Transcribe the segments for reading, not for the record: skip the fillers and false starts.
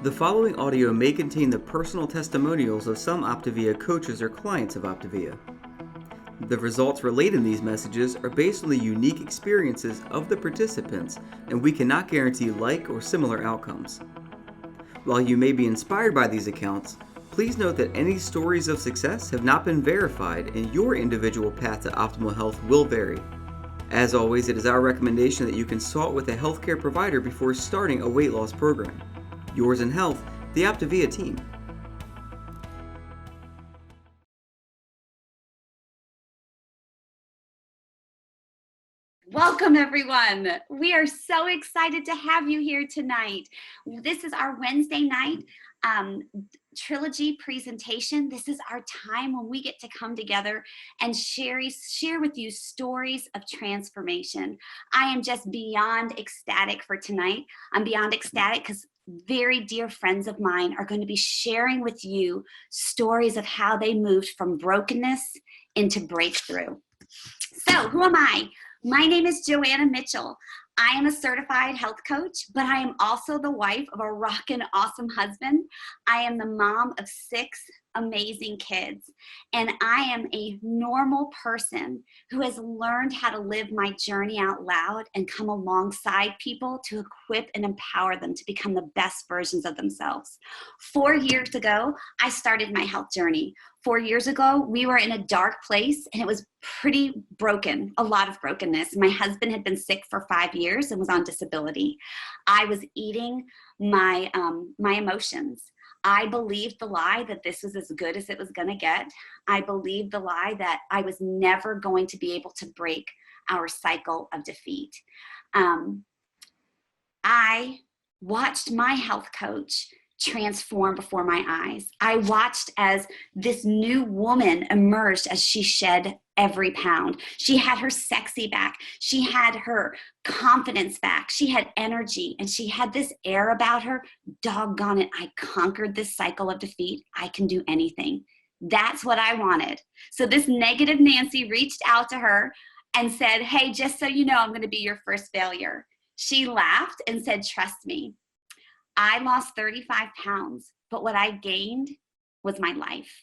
The following audio may contain the personal testimonials of some OPTAVIA coaches or clients of OPTAVIA. The results relayed in these messages are based on the unique experiences of the participants, and we cannot guarantee like or similar outcomes. While you may be inspired by these accounts, please note that any stories of success have not been verified and your individual path to optimal health will vary. As always, it is our recommendation that you consult with a healthcare provider before starting a weight loss program. Yours in health, the OPTAVIA team. Welcome, everyone. We are so excited to have you here tonight. This is our Wednesday night trilogy presentation. This is our time when we get to come together and share with you stories of transformation. I am just beyond ecstatic for tonight. I'm beyond ecstatic because very dear friends of mine are going to be sharing with you stories of how they moved from brokenness into breakthrough. So, who am I? My name is Joanna Mitchell. I am a certified health coach, but I am also the wife of a rockin' awesome husband. I am the mom of 6 amazing kids, and I am a normal person who has learned how to live my journey out loud and come alongside people to equip and empower them to become the best versions of themselves. 4 years ago, I started my health journey. 4 years ago, we were in a dark place and it was pretty broken, a lot of brokenness. My husband had been sick for 5 years and was on disability. I was eating my emotions. I believed the lie that this was as good as it was going to get. I believed the lie that I was never going to be able to break our cycle of defeat. I watched my health coach transform before my eyes. I watched as this new woman emerged as she shed every pound. She had her sexy back. She had her confidence back. She had energy and she had this air about her. Doggone it, I conquered this cycle of defeat. I can do anything. That's what I wanted. So this negative Nancy reached out to her and said, hey, just so you know, I'm going to be your first failure. She laughed and said, trust me. I lost 35 pounds, but what I gained was my life.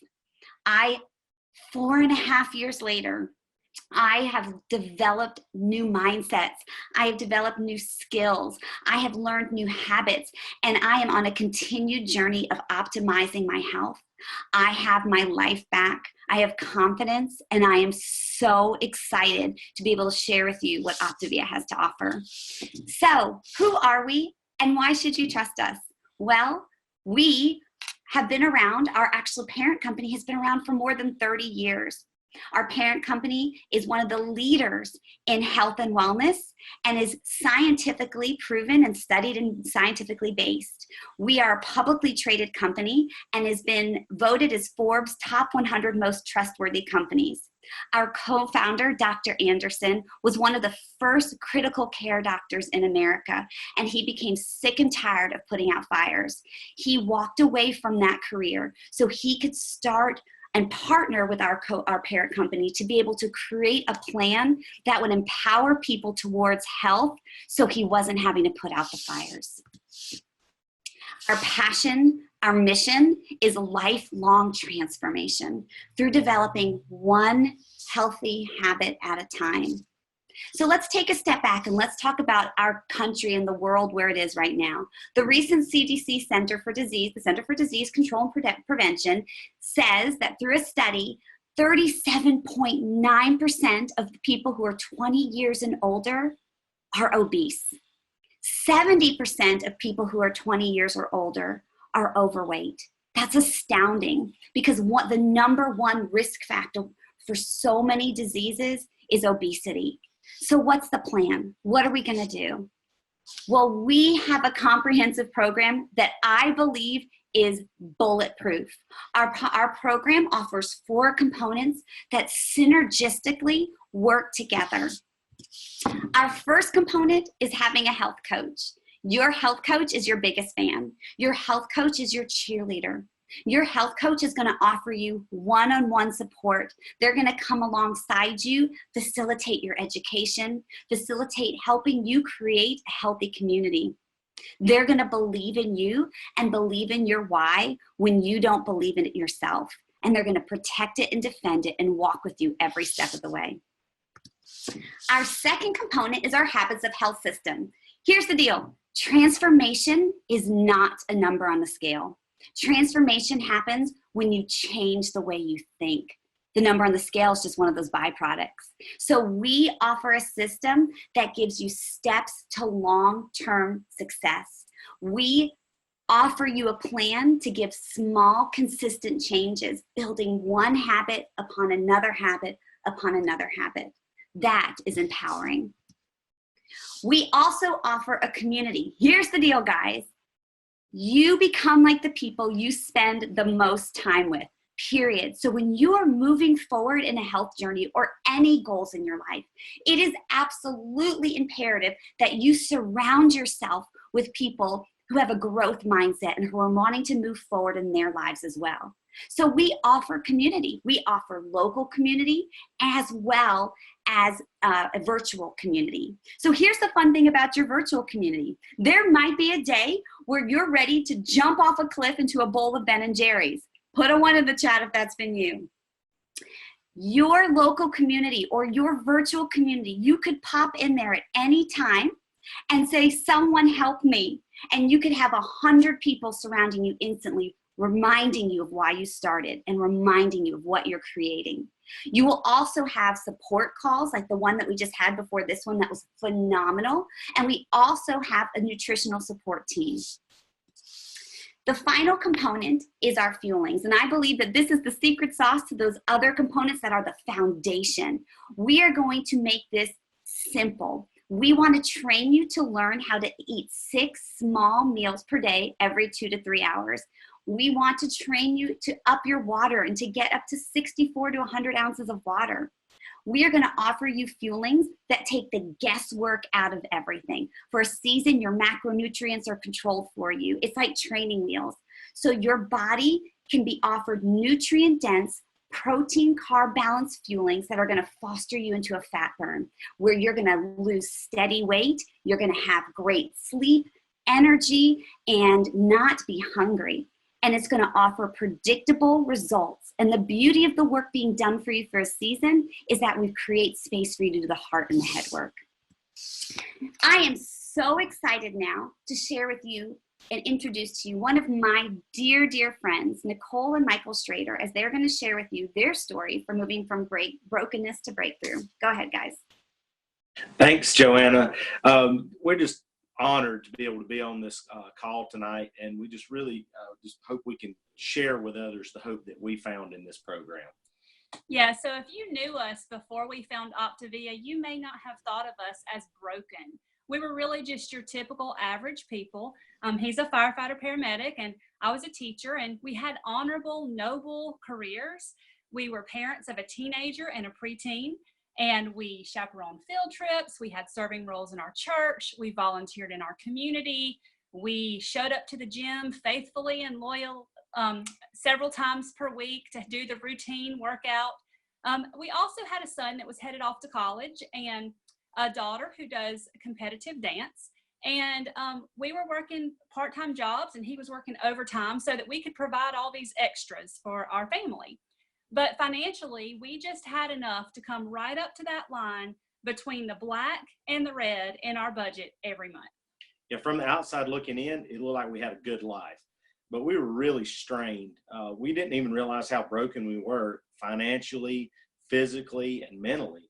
4.5 years later, I have developed new mindsets. I have developed new skills. I have learned new habits, and I am on a continued journey of optimizing my health. I have my life back. I have confidence, and I am so excited to be able to share with you what OPTAVIA has to offer. So, who are we? And why should you trust us? Well, we have been around. Our actual parent company has been around for more than 30 years. Our parent company is one of the leaders in health and wellness and is scientifically proven and studied and scientifically based. We are a publicly traded company and has been voted as Forbes' top 100 most trustworthy companies. Our co-founder, Dr. Anderson, was one of the first critical care doctors in America, and he became sick and tired of putting out fires. He walked away from that career so he could start and partner with our parent company to be able to create a plan that would empower people towards health so he wasn't having to put out the fires. Our passion, our mission is lifelong transformation through developing one healthy habit at a time. So let's take a step back and let's talk about our country and the world where it is right now. The recent CDC Center for Disease Control and Prevention says that through a study, 37.9% of the people who are 20 years and older are obese. 70% of people who are 20 years or older are overweight. That's astounding because the number one risk factor for so many diseases is obesity. So what's the plan? What are we going to do? Well, we have a comprehensive program that I believe is bulletproof. Our program offers 4 components that synergistically work together. Our first component is having a health coach. Your health coach is your biggest fan. Your health coach is your cheerleader. Your health coach is going to offer you one-on-one support. They're going to come alongside you, facilitate your education, facilitate helping you create a healthy community. They're going to believe in you and believe in your why when you don't believe in it yourself. And they're going to protect it and defend it and walk with you every step of the way. Our second component is our habits of health system. Here's the deal. Transformation is not a number on the scale. Transformation happens when you change the way you think. The number on the scale is just one of those byproducts. So we offer a system that gives you steps to long-term success. We offer you a plan to give small, consistent changes, building one habit upon another habit upon another habit. That is empowering. We also offer a community. Here's the deal, guys. You become like the people you spend the most time with, period. So when you are moving forward in a health journey or any goals in your life, it is absolutely imperative that you surround yourself with people who have a growth mindset and who are wanting to move forward in their lives as well. So we offer community. We offer local community as well as a virtual community. So here's the fun thing about your virtual community. There might be a day where you're ready to jump off a cliff into a bowl of Ben & Jerry's. Put a 1 in the chat if that's been you. Your local community or your virtual community, you could pop in there at any time and say, someone help me. And you could have 100 people surrounding you instantly, reminding you of why you started and reminding you of what you're creating. You will also have support calls like the one that we just had before this one that was phenomenal. And we also have a nutritional support team. The final component is our fuelings. And I believe that this is the secret sauce to those other components that are the foundation. We are going to make this simple. We want to train you to learn how to eat 6 small meals per day every 2 to 3 hours. We want to train you to up your water and to get up to 64 to 100 ounces of water. We are going to offer you fuelings that take the guesswork out of everything. For a season, your macronutrients are controlled for you. It's like training meals. So your body can be offered nutrient-dense, protein carb balanced fuelings that are going to foster you into a fat burn, where you're going to lose steady weight, you're going to have great sleep, energy, and not be hungry. And it's going to offer predictable results. And the beauty of the work being done for you for a season is that we create space for you to do the heart and the head work. I am so excited now to share with you and introduce to you one of my dear, dear friends, Nicole and Michael Schrader, as they're going to share with you their story for moving from brokenness to breakthrough. Go ahead, guys. Thanks, Joanna. We're just honored to be able to be on this call tonight, and we just really just hope we can share with others the hope that we found in this program. Yeah, so if you knew us before we found OPTAVIA, you may not have thought of us as broken. We were really just your typical average people. He's a firefighter paramedic, and I was a teacher, and we had honorable, noble careers. We were parents of a teenager and a preteen, and we chaperoned field trips. We had serving roles in our church. We volunteered in our community. We showed up to the gym faithfully and loyal several times per week to do the routine workout. We also had a son that was headed off to college and a daughter who does competitive dance. And we were working part-time jobs and he was working overtime so that we could provide all these extras for our family. But financially, we just had enough to come right up to that line between the black and the red in our budget every month. Yeah, from the outside looking in, it looked like we had a good life, but we were really strained. We didn't even realize how broken we were financially, physically, and mentally.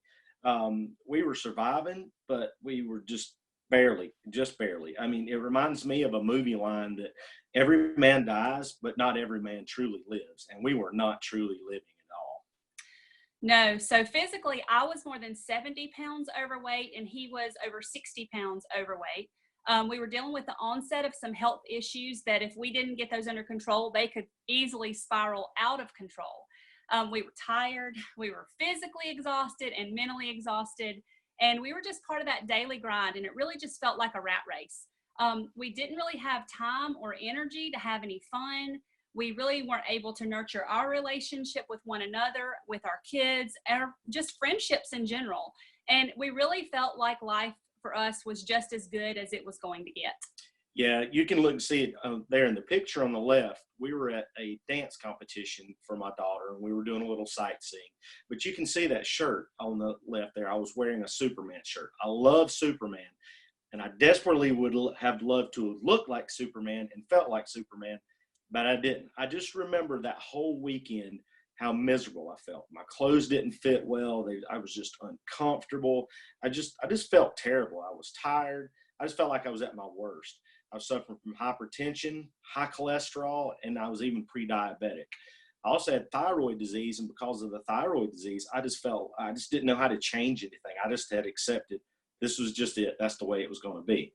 We were surviving, but we were just barely. I mean, it reminds me of a movie line that every man dies, but not every man truly lives. And we were not truly living at all. No, so physically, I was more than 70 pounds overweight and he was over 60 pounds overweight. We were dealing with the onset of some health issues that if we didn't get those under control, they could easily spiral out of control. We were tired, we were physically exhausted and mentally exhausted, and we were just part of that daily grind, and it really just felt like a rat race. We didn't really have time or energy to have any fun. We really weren't able to nurture our relationship with one another, with our kids, and just friendships in general. And we really felt like life for us was just as good as it was going to get. Yeah, you can look and see it there in the picture on the left. We were at a dance competition for my daughter, and we were doing a little sightseeing. But you can see that shirt on the left there. I was wearing a Superman shirt. I love Superman, and I desperately would have loved to look like Superman and felt like Superman, but I didn't. I just remember that whole weekend how miserable I felt. My clothes didn't fit well. I was just uncomfortable. I just felt terrible. I was tired. I just felt like I was at my worst. I was suffering from hypertension, high cholesterol, and I was even pre-diabetic. I also had thyroid disease, and because of the thyroid disease, I just didn't know how to change anything. I just had accepted this was just it. That's the way it was going to be.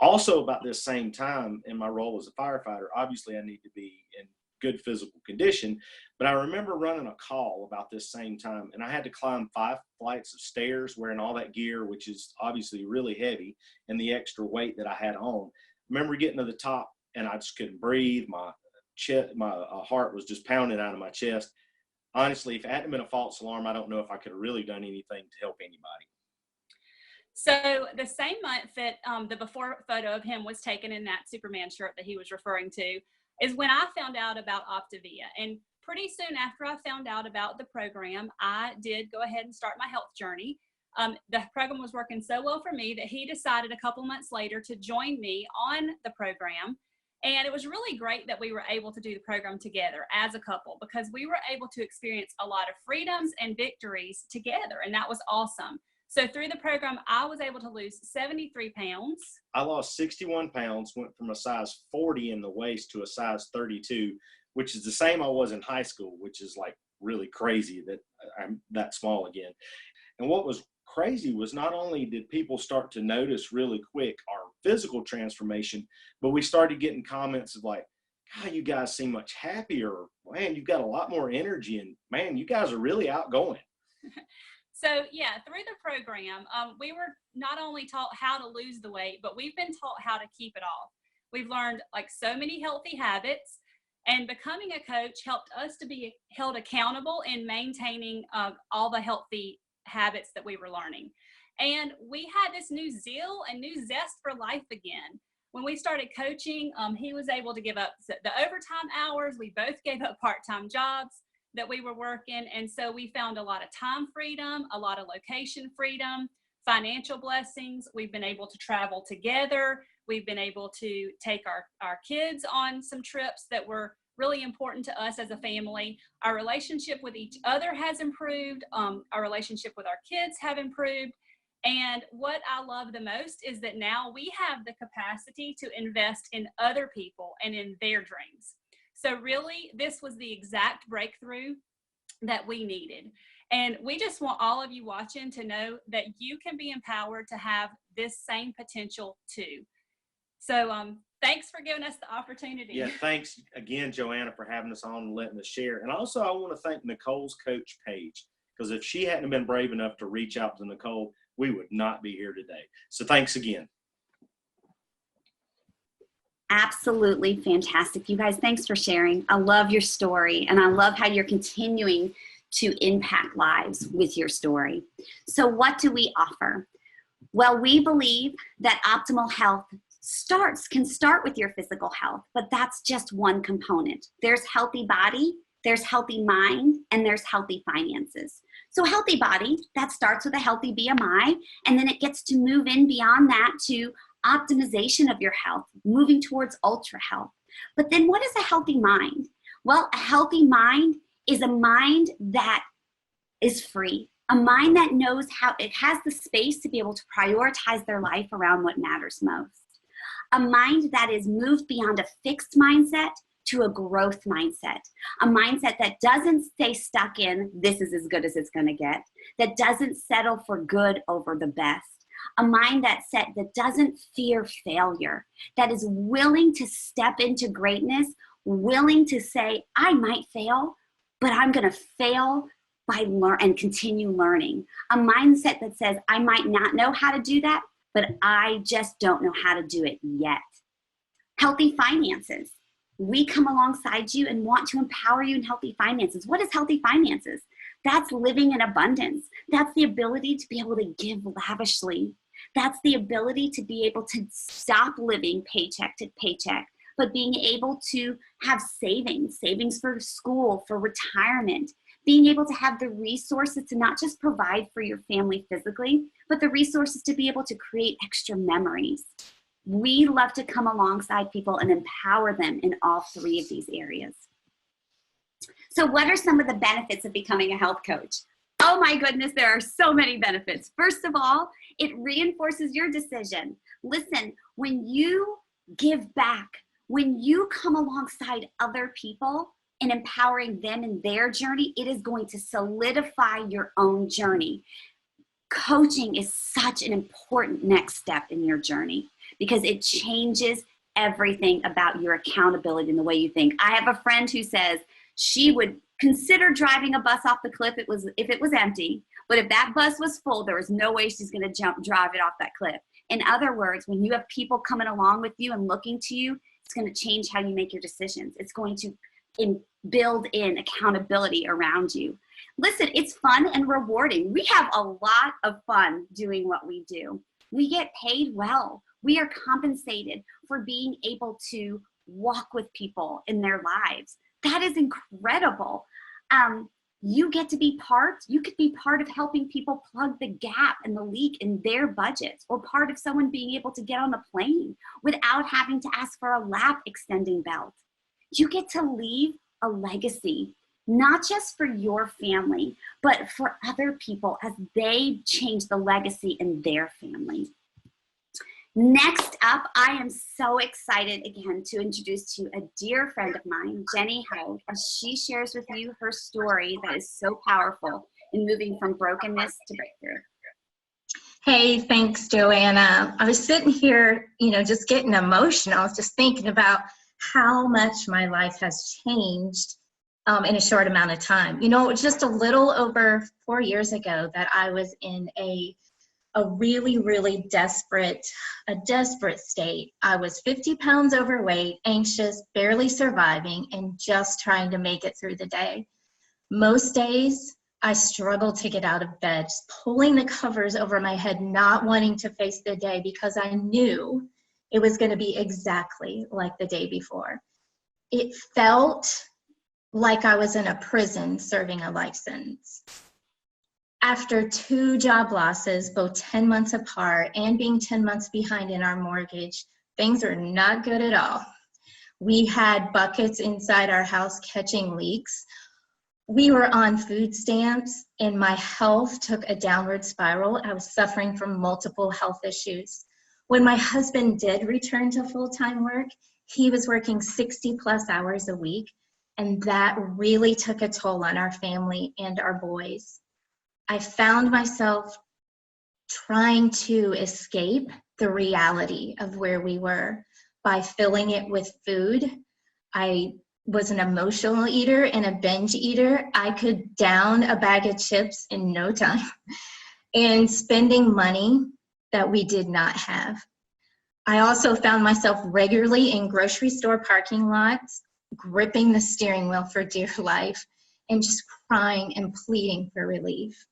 Also, about this same time in my role as a firefighter, obviously I need to be in good physical condition, but I remember running a call about this same time, and I had to climb 5 flights of stairs wearing all that gear, which is obviously really heavy, and the extra weight that I had on. I remember getting to the top, and I just couldn't breathe. My heart was just pounding out of my chest. Honestly, if it hadn't been a false alarm, I don't know if I could have really done anything to help anybody. So the same month that the before photo of him was taken in that Superman shirt that he was referring to is when I found out about OPTAVIA. And pretty soon after I found out about the program, I did go ahead and start my health journey. The program was working so well for me that he decided a couple months later to join me on the program. And it was really great that we were able to do the program together as a couple, because we were able to experience a lot of freedoms and victories together. And that was awesome. So through the program, I was able to lose 73 pounds. I lost 61 pounds, went from a size 40 in the waist to a size 32, which is the same I was in high school, which is like really crazy that I'm that small again. And what was crazy was not only did people start to notice really quick our physical transformation, but we started getting comments of like, God, you guys seem much happier. Man, you've got a lot more energy, and man, you guys are really outgoing. So yeah, through the program, we were not only taught how to lose the weight, but we've been taught how to keep it off. We've learned like so many healthy habits, and becoming a coach helped us to be held accountable in maintaining all the healthy habits that we were learning. And we had this new zeal and new zest for life again. When we started coaching, he was able to give up the overtime hours. We both gave up part-time jobs that we were working. And so we found a lot of time freedom, a lot of location freedom, financial blessings. We've been able to travel together. We've been able to take our kids on some trips that were really important to us as a family. Our relationship with each other has improved. Our relationship with our kids have improved. And what I love the most is that now we have the capacity to invest in other people and in their dreams. So really, this was the exact breakthrough that we needed. And we just want all of you watching to know that you can be empowered to have this same potential too. So thanks for giving us the opportunity. Yeah, thanks again, Joanna, for having us on and letting us share. And also, I want to thank Nicole's coach page, because if she hadn't been brave enough to reach out to Nicole, we would not be here today. So thanks again. Absolutely fantastic. You guys, thanks for sharing. I love your story, and I love how you're continuing to impact lives with your story. So what do we offer? Well, we believe that optimal health can start with your physical health, but that's just one component. There's healthy body, there's healthy mind, and there's healthy finances. So healthy body, that starts with a healthy BMI, and then it gets to move in beyond that to optimization of your health, moving towards ultra health. But then what is a healthy mind? Well, a healthy mind is a mind that is free, a mind that knows how it has the space to be able to prioritize their life around what matters most. A mind that is moved beyond a fixed mindset to a growth mindset, a mindset that doesn't stay stuck in this is as good as it's going to get, that doesn't settle for good over the best. A mind that doesn't fear failure, that is willing to step into greatness, willing to say, I might fail, but I'm going to fail by and continue learning. A mindset that says, I might not know how to do that, but I just don't know how to do it yet. Healthy finances. We come alongside you and want to empower you in healthy finances. What is healthy finances? That's living in abundance. That's the ability to be able to give lavishly. That's the ability to be able to stop living paycheck to paycheck, but being able to have savings for school, for retirement, being able to have the resources to not just provide for your family physically, but the resources to be able to create extra memories. We love to come alongside people and empower them in all three of these areas. So what are some of the benefits of becoming a health coach? Oh my goodness, there are so many benefits. First of all, it reinforces your decision. Listen, when you give back, when you come alongside other people and empowering them in their journey, it is going to solidify your own journey. Coaching is such an important next step in your journey because it changes everything about your accountability and the way you think. I have a friend who says she would consider driving a bus off the cliff if it was empty, but if that bus was full, there was no way she's going to drive it off that cliff. In other words, when you have people coming along with you and looking to you, it's going to change how you make your decisions. It's going to build in accountability around you. Listen, it's fun and rewarding. We have a lot of fun doing what we do. We get paid well. We are compensated for being able to walk with people in their lives. That is incredible. You could be part of helping people plug the gap and the leak in their budgets, or part of someone being able to get on the plane without having to ask for a lap extending belt. You get to leave a legacy, not just for your family, but for other people as they change the legacy in their family. Next up, I am so excited again to introduce to you a dear friend of mine, Jenny Hogue, as she shares with you her story that is so powerful in moving from brokenness to breakthrough. Hey, thanks, Joanna. I was sitting here, just getting emotional. I was just thinking about how much my life has changed in a short amount of time. It was just a little over 4 years ago that I was in a really, really desperate state. I was 50 pounds overweight, anxious, barely surviving, and just trying to make it through the day. Most days, I struggled to get out of bed, just pulling the covers over my head, not wanting to face the day because I knew it was going to be exactly like the day before. It felt like I was in a prison serving a life sentence. After 2 job losses, both 10 months apart, and being 10 months behind in our mortgage, things are not good at all. We had buckets inside our house catching leaks. We were on food stamps, and my health took a downward spiral. I was suffering from multiple health issues. When my husband did return to full-time work, he was working 60+ hours a week, and that really took a toll on our family and our boys. I found myself trying to escape the reality of where we were by filling it with food. I was an emotional eater and a binge eater. I could down a bag of chips in no time and spending money that we did not have. I also found myself regularly in grocery store parking lots, gripping the steering wheel for dear life and just crying and pleading for relief.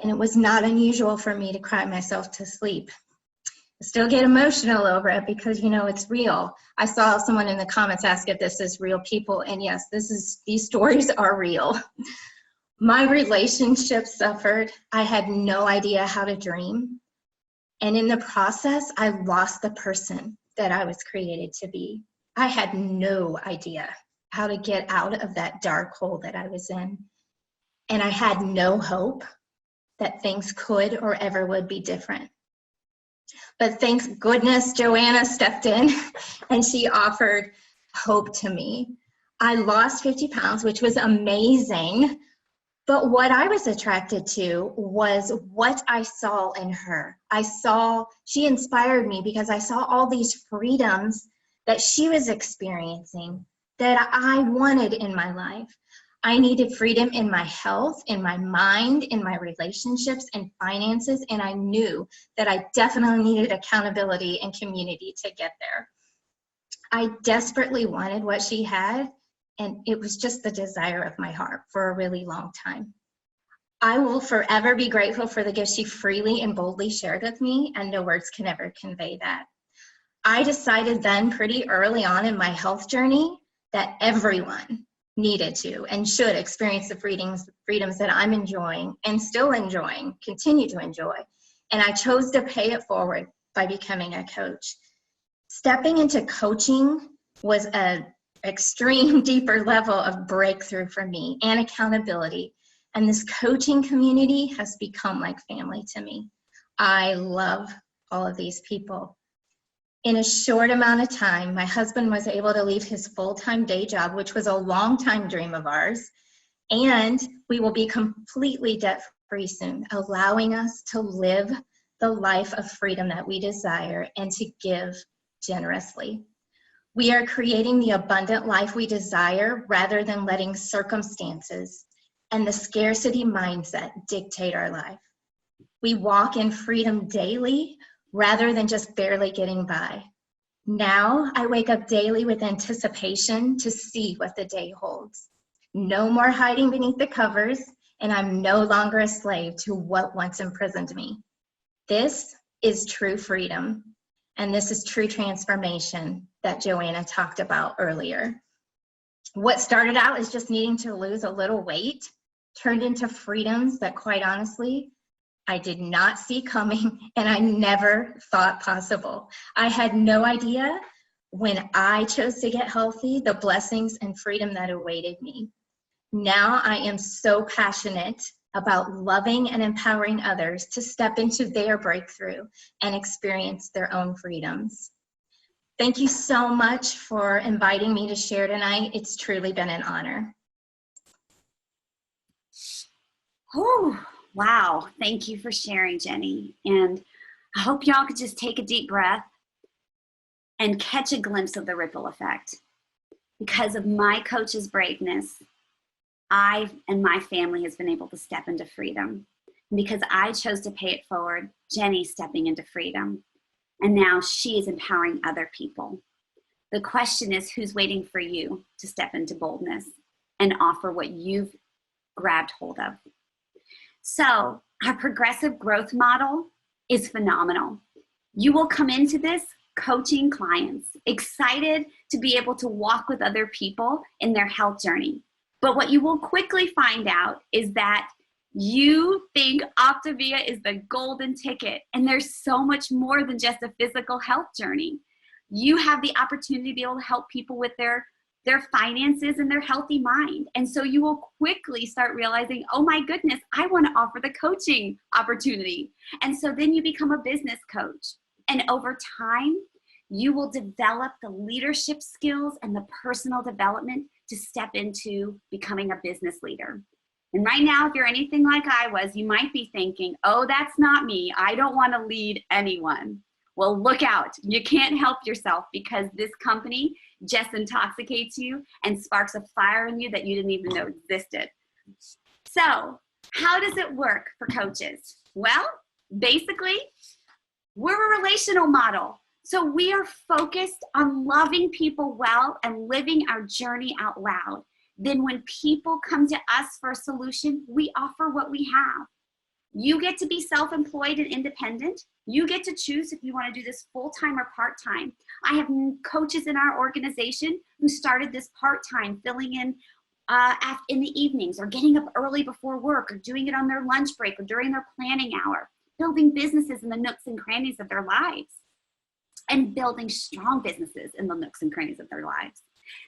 And it was not unusual for me to cry myself to sleep. I still get emotional over it because, it's real. I saw someone in the comments ask if this is real people, and yes, these stories are real. My relationship suffered. I had no idea how to dream. And in the process, I lost the person that I was created to be. I had no idea how to get out of that dark hole that I was in. And I had no hope that things could or ever would be different. But thanks goodness, Joanna stepped in and she offered hope to me. I lost 50 pounds, which was amazing. But what I was attracted to was what I saw in her. She inspired me because I saw all these freedoms that she was experiencing that I wanted in my life. I needed freedom in my health, in my mind, in my relationships and finances, and I knew that I definitely needed accountability and community to get there. I desperately wanted what she had, and it was just the desire of my heart for a really long time. I will forever be grateful for the gift she freely and boldly shared with me, and no words can ever convey that. I decided then pretty early on in my health journey that everyone needed to and should experience the freedoms that I'm enjoying and still enjoying, continue to enjoy. And I chose to pay it forward by becoming a coach. Stepping into coaching was an extreme deeper level of breakthrough for me and accountability. And this coaching community has become like family to me. I love all of these people. In a short amount of time, my husband was able to leave his full-time day job, which was a long-time dream of ours, and we will be completely debt-free soon, allowing us to live the life of freedom that we desire and to give generously. We are creating the abundant life we desire rather than letting circumstances and the scarcity mindset dictate our life. We walk in freedom daily rather than just barely getting by. Now I wake up daily with anticipation to see what the day holds. No more hiding beneath the covers, and I'm no longer a slave to what once imprisoned me. This is true freedom, and this is true transformation that Joanna talked about earlier. What started out as just needing to lose a little weight turned into freedoms that, quite honestly, I did not see coming, and I never thought possible. I had no idea when I chose to get healthy, the blessings and freedom that awaited me. Now I am so passionate about loving and empowering others to step into their breakthrough and experience their own freedoms. Thank you so much for inviting me to share tonight. It's truly been an honor. Oh, wow. Thank you for sharing, Jenny. And I hope y'all could just take a deep breath and catch a glimpse of the ripple effect. Because of my coach's braveness, I and my family has been able to step into freedom. And because I chose to pay it forward, Jenny's stepping into freedom. And now she is empowering other people. The question is, who's waiting for you to step into boldness and offer what you've grabbed hold of? So our progressive growth model is phenomenal. You will come into this coaching clients, excited to be able to walk with other people in their health journey. But what you will quickly find out is that you think OPTAVIA is the golden ticket, and there's so much more than just a physical health journey. You have the opportunity to be able to help people with their finances and their healthy mind. And so you will quickly start realizing, oh my goodness, I want to offer the coaching opportunity. And so then you become a business coach. And over time, you will develop the leadership skills and the personal development to step into becoming a business leader. And right now, if you're anything like I was, you might be thinking, oh, that's not me. I don't want to lead anyone. Well, look out. You can't help yourself, because this company just intoxicates you and sparks a fire in you that you didn't even know existed. So how does it work for coaches? Well, basically, we're a relational model. So we are focused on loving people well and living our journey out loud. Then when people come to us for a solution, we offer what we have. You get to be self-employed and independent. You get to choose if you want to do this full-time or part-time. I have coaches in our organization who started this part-time, filling in the evenings, or getting up early before work, or doing it on their lunch break or during their planning hour, building businesses in the nooks and crannies of their lives, and building strong businesses in the nooks and crannies of their lives.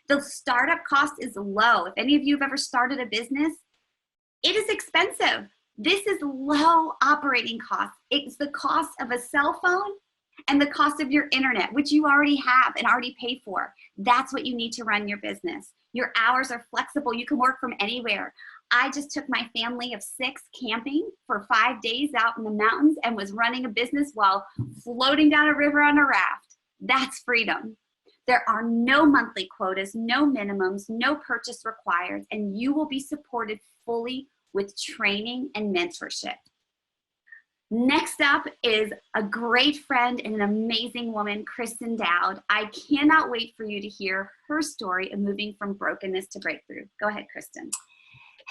The startup cost is low. If any of you have ever started a business, it is expensive. This is low operating costs. It's the cost of a cell phone and the cost of your internet, which you already have and already pay for. That's what you need to run your business. Your hours are flexible. You can work from anywhere. I just took my family of 6 camping for 5 days out in the mountains and was running a business while floating down a river on a raft. That's freedom. There are no monthly quotas, no minimums, no purchase required, and you will be supported fully with training and mentorship. Next up is a great friend and an amazing woman, Kristen Doute. I cannot wait for you to hear her story of moving from brokenness to breakthrough. Go ahead, Kristen.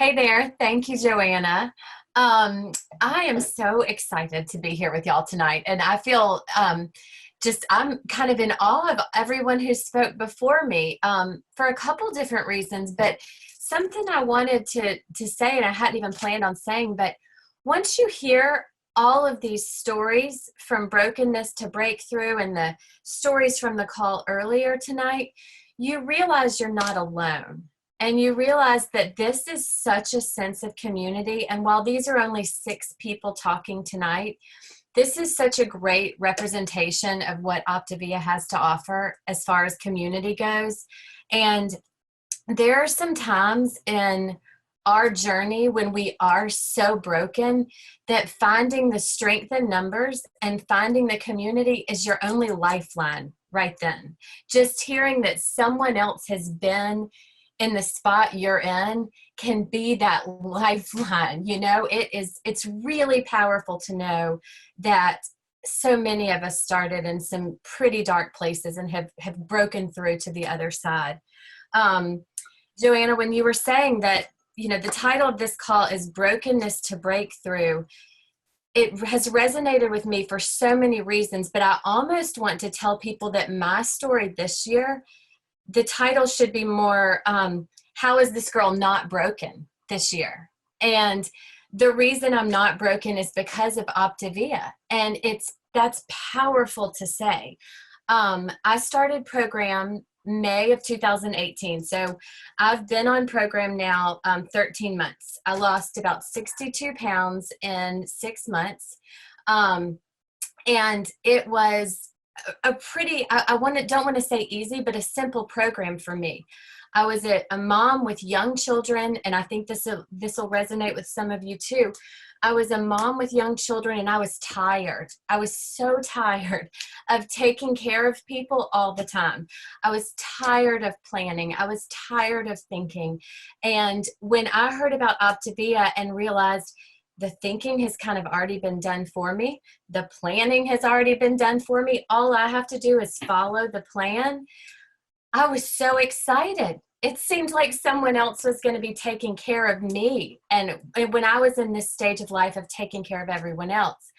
Hey there. Thank you, Joanna. I am so excited to be here with y'all tonight. And I feel I'm kind of in awe of everyone who spoke before me for a couple different reasons. But something I wanted to say, and I hadn't even planned on saying, but once you hear all of these stories from brokenness to breakthrough and the stories from the call earlier tonight, you realize you're not alone. And you realize that this is such a sense of community. And while these are only 6 people talking tonight, this is such a great representation of what OPTAVIA has to offer as far as community goes. And there are some times in our journey when we are so broken that finding the strength in numbers and finding the community is your only lifeline right then. Just hearing that someone else has been in the spot you're in can be that lifeline. It's really powerful to know that so many of us started in some pretty dark places and have broken through to the other side. Joanna, when you were saying that, the title of this call is Brokenness to Breakthrough, it has resonated with me for so many reasons, but I almost want to tell people that my story this year, the title should be more, how is this girl not broken this year? And the reason I'm not broken is because of OPTAVIA. And that's powerful to say. I started program May of 2018. So I've been on program now 13 months. I lost about 62 pounds in 6 months. And it was a pretty, don't want to say easy, but a simple program for me. I was a mom with young children, and I think this will resonate with some of you too. I was a mom with young children, and I was tired. I was so tired of taking care of people all the time. I was tired of planning. I was tired of thinking. And when I heard about OPTAVIA and realized the thinking has kind of already been done for me, the planning has already been done for me, all I have to do is follow the plan, I was so excited. It seemed like someone else was going to be taking care of me. And when I was in this stage of life of taking care of everyone else.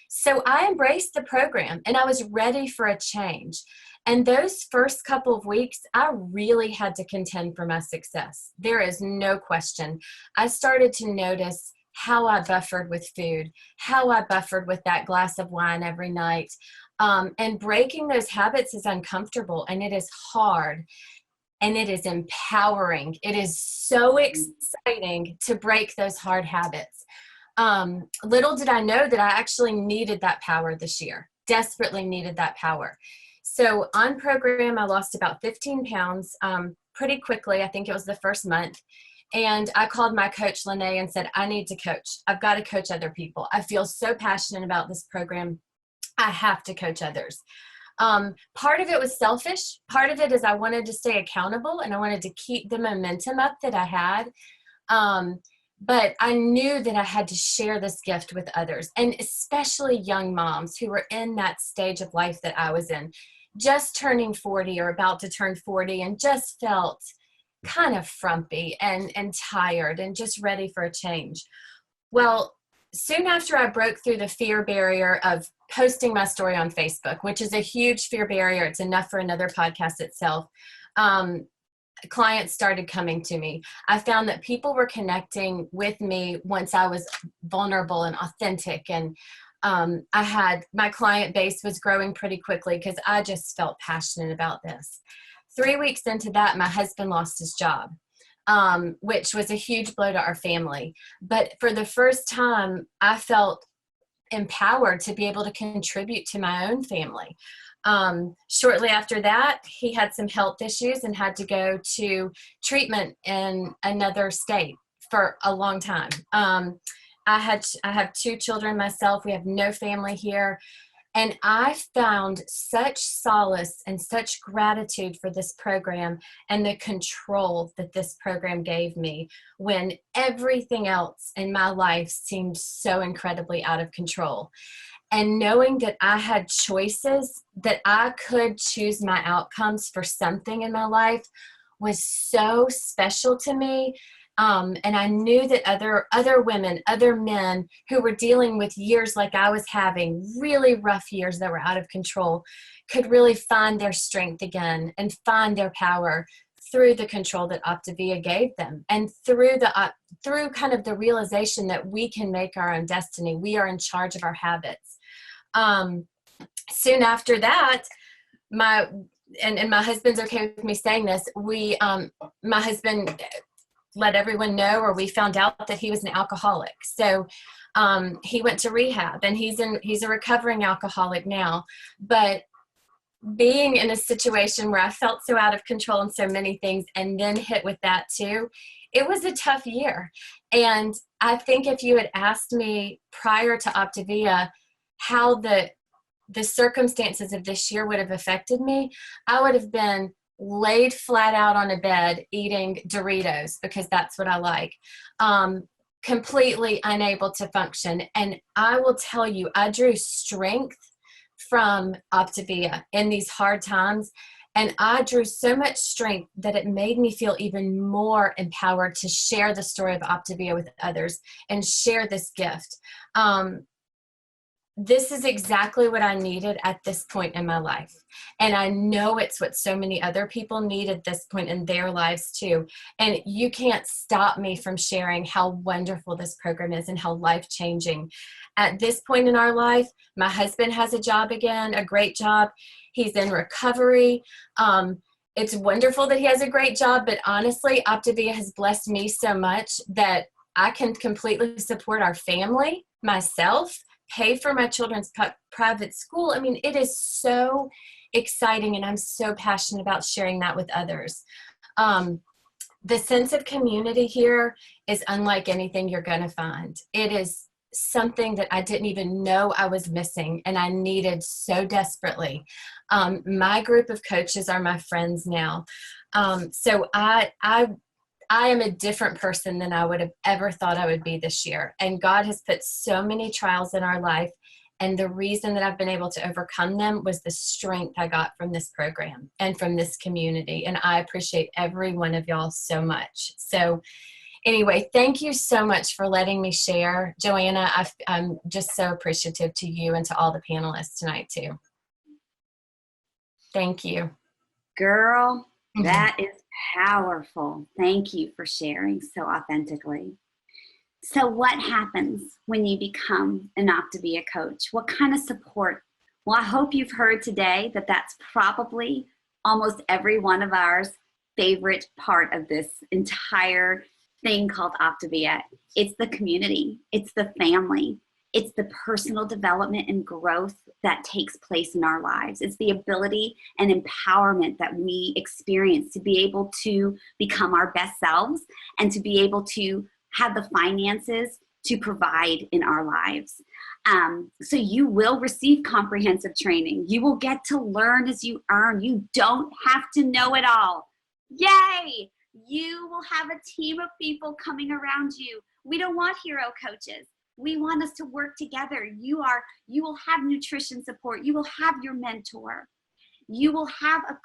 So I embraced the program and I was ready for a change. And those first couple of weeks, I really had to contend for my success. There is no question. I started to notice how I buffered with food, how I buffered with that glass of wine every night. And breaking those habits is uncomfortable and it is hard. And it is empowering. It is so exciting to break those hard habits. Little did I know that I actually needed that power this year, desperately needed that power. So on program, I lost about 15 pounds pretty quickly. I think it was the first month. And I called my coach, Lene, and said, I need to coach. I've got to coach other people. I feel so passionate about this program. I have to coach others. Part of it was selfish. Part of it is I wanted to stay accountable and I wanted to keep the momentum up that I had. But I knew that I had to share this gift with others, and especially young moms who were in that stage of life that I was in, just turning 40 or about to turn 40 and just felt kind of frumpy and tired and just ready for a change. Well, soon after I broke through the fear barrier of posting my story on Facebook, which is a huge fear barrier. It's enough for another podcast itself. Clients started coming to me. I found that people were connecting with me once I was vulnerable and authentic. And my client base was growing pretty quickly because I just felt passionate about this. 3 weeks into that, my husband lost his job. Which was a huge blow to our family. But for the first time, I felt empowered to be able to contribute to my own family. Shortly after that, he had some health issues and had to go to treatment in another state for a long time. I have 2 children myself. We have no family here. And I found such solace and such gratitude for this program and the control that this program gave me when everything else in my life seemed so incredibly out of control. And knowing that I had choices, that I could choose my outcomes for something in my life was so special to me And I knew that other women, other men who were dealing with years like I was having, really rough years that were out of control, could really find their strength again and find their power through the control that OPTAVIA gave them, and through kind of the realization that we can make our own destiny. We are in charge of our habits. Soon after that, my husband's okay with me saying this, my husband let everyone know, or we found out that he was an alcoholic. So he went to rehab, and he's a recovering alcoholic now. But being in a situation where I felt so out of control in so many things, and then hit with that too, it was a tough year. And I think if you had asked me prior to OPTAVIA how the circumstances of this year would have affected me, I would have been laid flat out on a bed eating Doritos, because that's what I like, completely unable to function. And I will tell you, I drew strength from OPTAVIA in these hard times. And I drew so much strength that it made me feel even more empowered to share the story of OPTAVIA with others and share this gift. This is exactly what I needed at this point in my life. And I know it's what so many other people need at this point in their lives too. And you can't stop me from sharing how wonderful this program is and how life-changing. At this point in our life, my husband has a job again, a great job. He's in recovery. It's wonderful that he has a great job, but honestly, OPTAVIA has blessed me so much that I can completely support our family, myself, pay for my children's private school. I mean, it is so exciting, and I'm so passionate about sharing that with others. The sense of community here is unlike anything you're going to find. It is something that I didn't even know I was missing, and I needed so desperately. My group of coaches are my friends now. So I am a different person than I would have ever thought I would be this year. And God has put so many trials in our life. And the reason that I've been able to overcome them was the strength I got from this program and from this community. And I appreciate every one of y'all so much. So anyway, thank you so much for letting me share. Joanna, I'm just so appreciative to you and to all the panelists tonight too. Thank you. Girl, that is powerful. Thank you for sharing so authentically. So what happens when you become an OPTAVIA coach? What kind of support? Well, I hope you've heard today that that's probably almost every one of ours favorite part of this entire thing called OPTAVIA. It's the community. It's the family. It's the personal development and growth that takes place in our lives. It's the ability and empowerment that we experience to be able to become our best selves and to be able to have the finances to provide in our lives. So you will receive comprehensive training. You will get to learn as you earn. You don't have to know it all. Yay! You will have a team of people coming around you. We don't want hero coaches. We want us to work together. You will have nutrition support. You will have your mentor. You will have a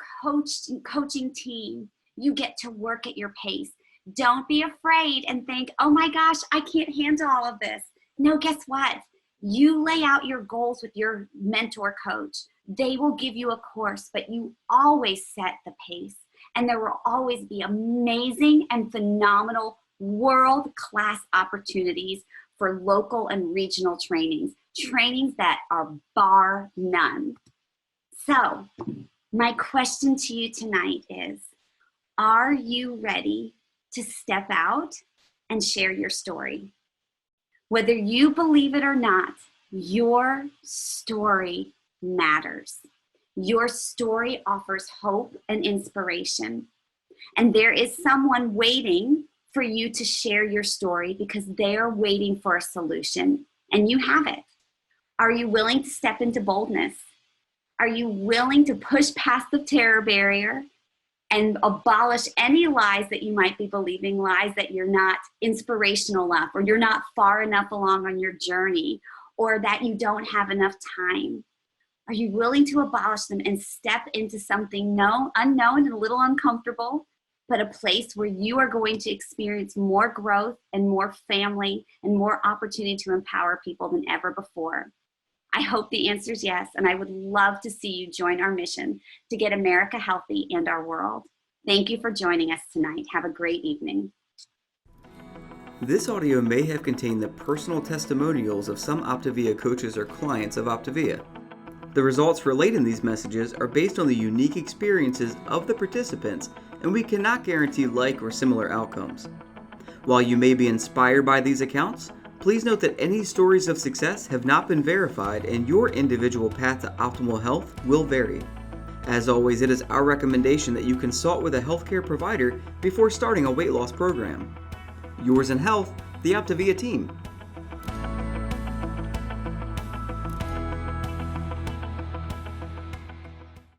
coaching team. You get to work at your pace. Don't be afraid and think, oh my gosh, I can't handle all of this. No, guess what? You lay out your goals with your mentor coach. They will give you a course, but you always set the pace. And there will always be amazing and phenomenal world-class opportunities for local and regional trainings that are bar none. So my question to you tonight is, are you ready to step out and share your story? Whether you believe it or not, your story matters. Your story offers hope and inspiration. And there is someone waiting for you to share your story because they are waiting for a solution, and you have it. Are you willing to step into boldness? Are you willing to push past the terror barrier and abolish any lies that you might be believing, lies that you're not inspirational enough, or you're not far enough along on your journey, or that you don't have enough time? Are you willing to abolish them and step into something unknown and a little uncomfortable, but a place where you are going to experience more growth and more family and more opportunity to empower people than ever before. I hope the answer is yes, and I would love to see you join our mission to get America healthy and our world. Thank you for joining us tonight. Have a great evening. This audio may have contained the personal testimonials of some OPTAVIA coaches or clients of OPTAVIA. The results relayed in these messages are based on the unique experiences of the participants, and we cannot guarantee like or similar outcomes. While you may be inspired by these accounts, please note that any stories of success have not been verified and your individual path to optimal health will vary. As always, it is our recommendation that you consult with a healthcare provider before starting a weight loss program. Yours in health, the OPTAVIA team.